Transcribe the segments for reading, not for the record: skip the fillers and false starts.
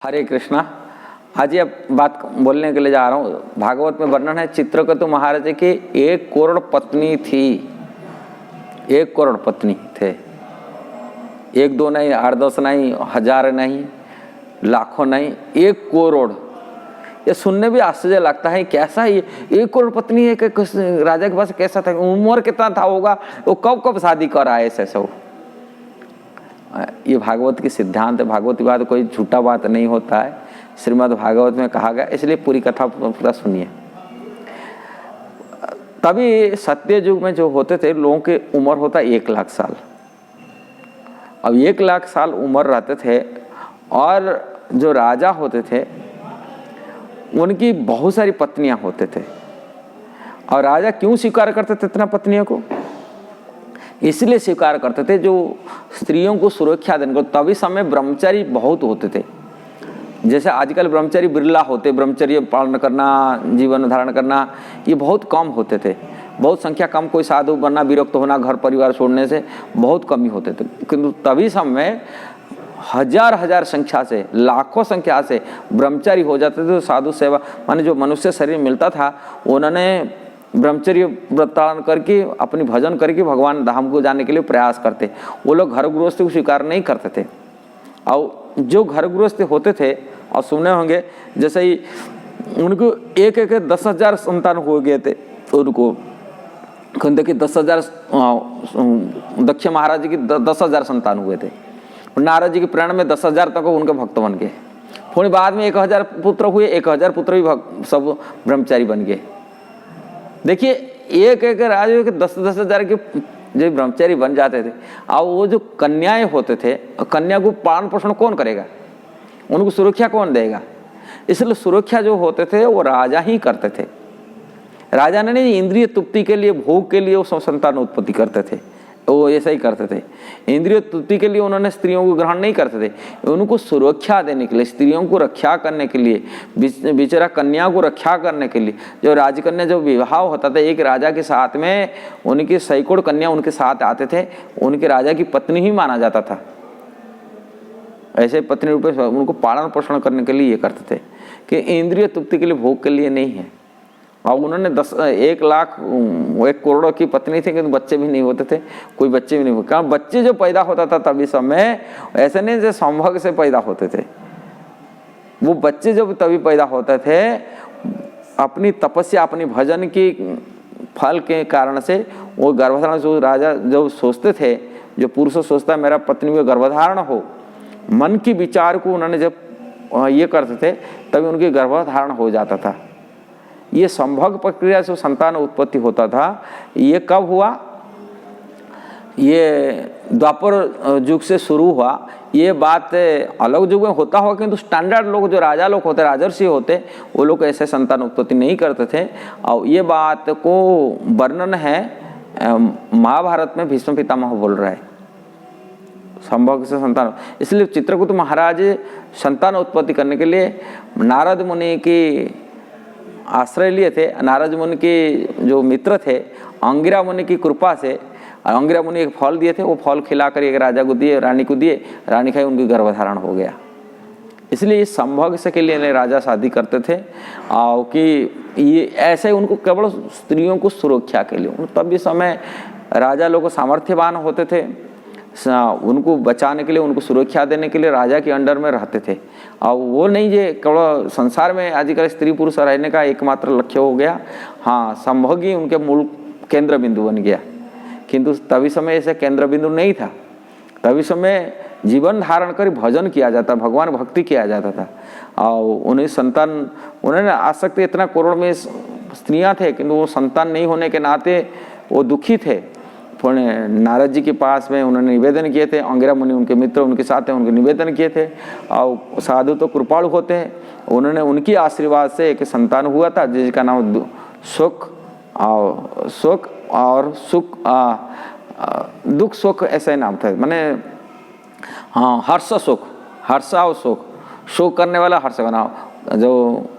हरे कृष्णा। आज ये बात बोलने के लिए जा रहा हूँ। भागवत में वर्णन है चित्रकेतु महाराज की 1 करोड़ पत्नी थी। 1 करोड़ पत्नी थे। 1 2 नहीं, 8 10 नहीं, 1000 नहीं, लाखों नहीं, 1 करोड़। ये सुनने भी आश्चर्य लगता है, कैसा ये 1 करोड़ पत्नी है कि राजा के पास कैसा था, उम्र कितना था होगा, वो कब कब शादी कर आए ऐसे सब। ये भागवत की सिद्धांत है। भागवत की बात कोई झूठा बात नहीं होता है, श्रीमद् भागवत में कहा गया, इसलिए पूरी कथा पूरा सुनिए। तभी सत्य युग में जो होते थे लोगों की उम्र होता 1 लाख साल। अब 1 लाख साल उम्र रहते थे और जो राजा होते थे उनकी बहुत सारी पत्नियां होते थे। और राजा क्यों स्वीकार करते थे इतना पत्नियों को? इसलिए स्वीकार करते थे जो स्त्रियों को सुरक्षा देने को। तभी समय ब्रह्मचारी बहुत होते थे। जैसे आजकल ब्रह्मचारी बिरला होते, ब्रह्मचर्य पालन करना, जीवन धारण करना ये बहुत कम होते थे। बहुत संख्या कम, कोई साधु बनना, विरक्त होना, घर परिवार छोड़ने से बहुत कम ही होते थे। किंतु तभी समय हजार संख्या से, लाखों संख्या से ब्रह्मचारी हो जाते थे। तो साधु सेवा माने जो मनुष्य शरीर मिलता था उन्होंने ब्रह्मचर्य व्रत पालन करके अपनी भजन करके भगवान धाम को जाने के लिए प्रयास करते। वो लोग घर गृहस्थी को स्वीकार नहीं करते थे। और जो घर गृहस्थ होते थे और सुने होंगे जैसे ही उनको एक 10,000 संतान हो गए थे। उनको देखिए 10,000 दक्ष महाराज की 10,000 संतान हुए थे। नारद जी के प्रेरणा में 10,000 तक उनके भक्त बन गए। फिर बाद में 1,000 पुत्र हुए। 1,000 पुत्र भी सब ब्रह्मचारी बन गए। देखिए एक राजा के 10,000 के जो ब्रह्मचारी बन जाते थे। और वो जो कन्याएं होते थे, कन्या को पालन पोषण कौन करेगा, उनको सुरक्षा कौन देगा? इसलिए सुरक्षा जो होते थे वो राजा ही करते थे। राजा ने नहीं, इंद्रिय तृप्ति के लिए, भोग के लिए वो संतान उत्पत्ति करते थे, वो ऐसा ही करते थे। इंद्रिय तृप्ति के लिए उन्होंने स्त्रियों को ग्रहण नहीं करते थे, उनको सुरक्षा देने के लिए, स्त्रियों को रक्षा करने के लिए, बेचारा कन्या को रक्षा करने के लिए। जो राजकन्या जो विवाह होता था एक राजा के साथ में, उनके सैकड़ों कन्या उनके साथ आते थे, उनके राजा की पत्नी ही माना जाता था। ऐसे पत्नी रूप में उनको पालन पोषण करने के लिए ये करते थे कि इंद्रिय तृप्ति के लिए, भोग के लिए नहीं है। और उन्होंने 1 लाख 1 करोड़ की पत्नी थी, किंतु बच्चे भी नहीं होते थे, कोई बच्चे भी नहीं हुए। कारण बच्चे जो पैदा होता था तभी समय ऐसे नहीं जो संभोग से पैदा होते थे। वो बच्चे जब तभी पैदा होते थे अपनी तपस्या, अपनी भजन की फल के कारण से। वो गर्भधारण जो राजा जो सोचते थे, जो पुरुष सोचता है मेरा पत्नी में गर्भधारण हो, मन की विचार को उन्होंने जब ये करते थे तभी उनकी गर्भधारण हो जाता था। ये संभोग प्रक्रिया से संतान उत्पत्ति होता था। ये कब हुआ? ये द्वापर युग से शुरू हुआ। ये बात अलग युग में होता होगा, किंतु स्टैंडर्ड लोग जो राजा लोग होते, राजर्षि होते, वो लोग ऐसे संतान उत्पत्ति नहीं करते थे। और ये बात को वर्णन है महाभारत में, भीष्म पितामह बोल रहा है संभोग से संतान। इसलिए चित्रकूट महाराज संतान उत्पत्ति करने के लिए नारद मुनि की आश्रय लिए थे। नारद मुनि के जो मित्र थे, अंगिरा मुनि की कृपा से, अंगिरा मुनि एक फल दिए थे, वो फल खिलाकर एक राजा को दिए, रानी को दिए, रानी खाई, उनकी गर्भधारण हो गया। इसलिए इस संभोग से के लिए राजा शादी करते थे। और कि ये ऐसे उनको केवल स्त्रियों को सुरक्षा के लिए, तब भी समय राजा लोग सामर्थ्यवान होते थे, उनको बचाने के लिए, उनको सुरक्षा देने के लिए राजा के अंडर में रहते थे। और वो नहीं जे केवल संसार में आजकल स्त्री पुरुष रहने का एकमात्र लक्ष्य हो गया। हाँ, संभोग ही उनके मूल केंद्र बिंदु बन गया, किंतु तभी समय ऐसे केंद्र बिंदु नहीं था। तभी समय जीवन धारण कर भजन किया जाता, भगवान भक्ति किया जाता था। और उन्हें संतान, उन्होंने आसक्ति इतना करोड़ में स्त्रियाँ थे, किंतु वो संतान नहीं होने के नाते वो दुखी थे। नारद जी के पास में उन्होंने निवेदन किए थे, अंगिरा मुनि उनके मित्र उनके साथ हैं, उनके निवेदन किए थे। और साधु तो कृपालु होते हैं, उन्होंने उनकी आशीर्वाद से एक संतान हुआ था जिसका नाम सुख और सुख दुख सुख ऐसा ही नाम था। माने हाँ, हर्ष सुख, हर्ष और सुख, शोक करने वाला हर्ष का नाम, जो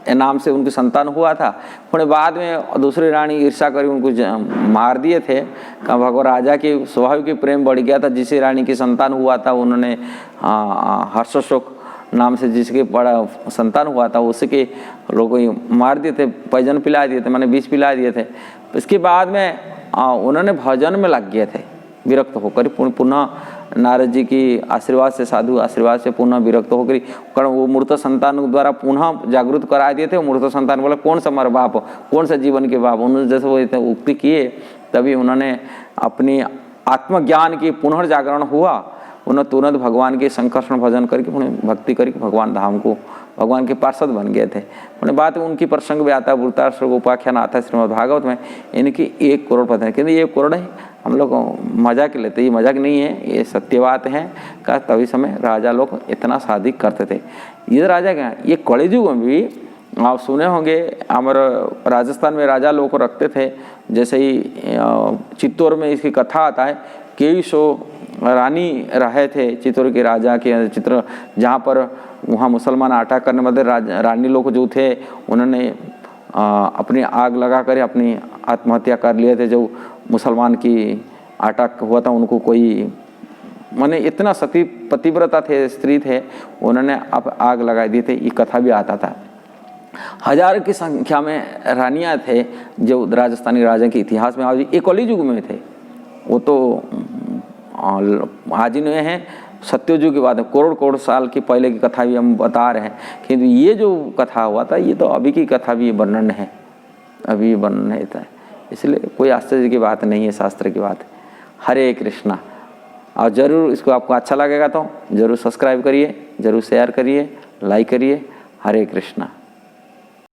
नाम से उनकी संतान हुआ था। फिर बाद में दूसरी रानी ईर्षा करी उनको मार दिए थे। भगवान राजा की स्वाभाविक प्रेम बढ़ गया था, जिसे रानी की संतान हुआ था उन्होंने हर्ष शोक नाम से जिसके बड़ा संतान हुआ था उसके लोगों को मार दिए थे, पॉइजन पिला दिए थे, माने विष पिला दिए थे। इसके बाद में उन्होंने भजन में लग गए थे विरक्त होकर, पुनः नारद जी की आशीर्वाद से, साधु आशीर्वाद से पुनः विरक्त होकर, कारण वो मूर्त संतान द्वारा पुनः जागृत करा दिए थे। मूर्त संतान बोला कौन सा हमारा बाप, कौन सा जीवन के बाप, उन्होंने जैसे वो उक्ति किए तभी उन्होंने अपनी आत्मज्ञान की पुनर्जागरण हुआ। उन्होंने तुरंत भगवान के संकर्षण भजन करके उन्हें भक्ति करके भगवान धाम को, भगवान के पार्षद बन गए थे। उन्हें बात उनकी प्रसंग में आता है, वृत्तार्थ उपाख्यान आता है श्रीमद् भागवत में। इनकी 1 करोड़ पता है, कहते 1 करोड़ है, हम लोग मजाक लेते, ये मजाक नहीं है, ये सत्य बात है। का तभी समय राजा लोग इतना शादी करते थे। ये राजा क्या, ये कलियुग में भी आप सुने होंगे, हमारे राजस्थान में राजा लोग को रखते थे। जैसे ही चित्तौड़ में इसकी कथा आता है, कई सौ रानी रहे थे चित्तौड़ के राजा के चित्र, जहाँ पर वहाँ मुसलमान अटैक करने वाले रानी लोग जो थे उन्होंने अपनी आग लगा कर अपनी आत्महत्या कर लिए थे। जो मुसलमान की अटैक हुआ था उनको कोई माने इतना सती पतिव्रता थे, स्त्री थे, उन्होंने अब आग लगा दी थी। ये कथा भी आता था। 1000 की संख्या में रानियाँ थे जो राजस्थानी राजा के इतिहास में आज एक कलियुग में थे। वो तो आज ही नहीं है, सत्ययुग की बात है, करोड़ करोड़ साल की पहले की कथा भी हम बता रहे हैं। किंतु ये जो कथा हुआ था ये तो अभी की कथा भी वर्णन है, अभी वर्णन है, इसलिए कोई आश्चर्य की बात नहीं है, शास्त्र की बात है। हरे कृष्णा। और ज़रूर इसको आपको अच्छा लगेगा तो ज़रूर सब्सक्राइब करिए, ज़रूर शेयर करिए, लाइक करिए। हरे कृष्णा।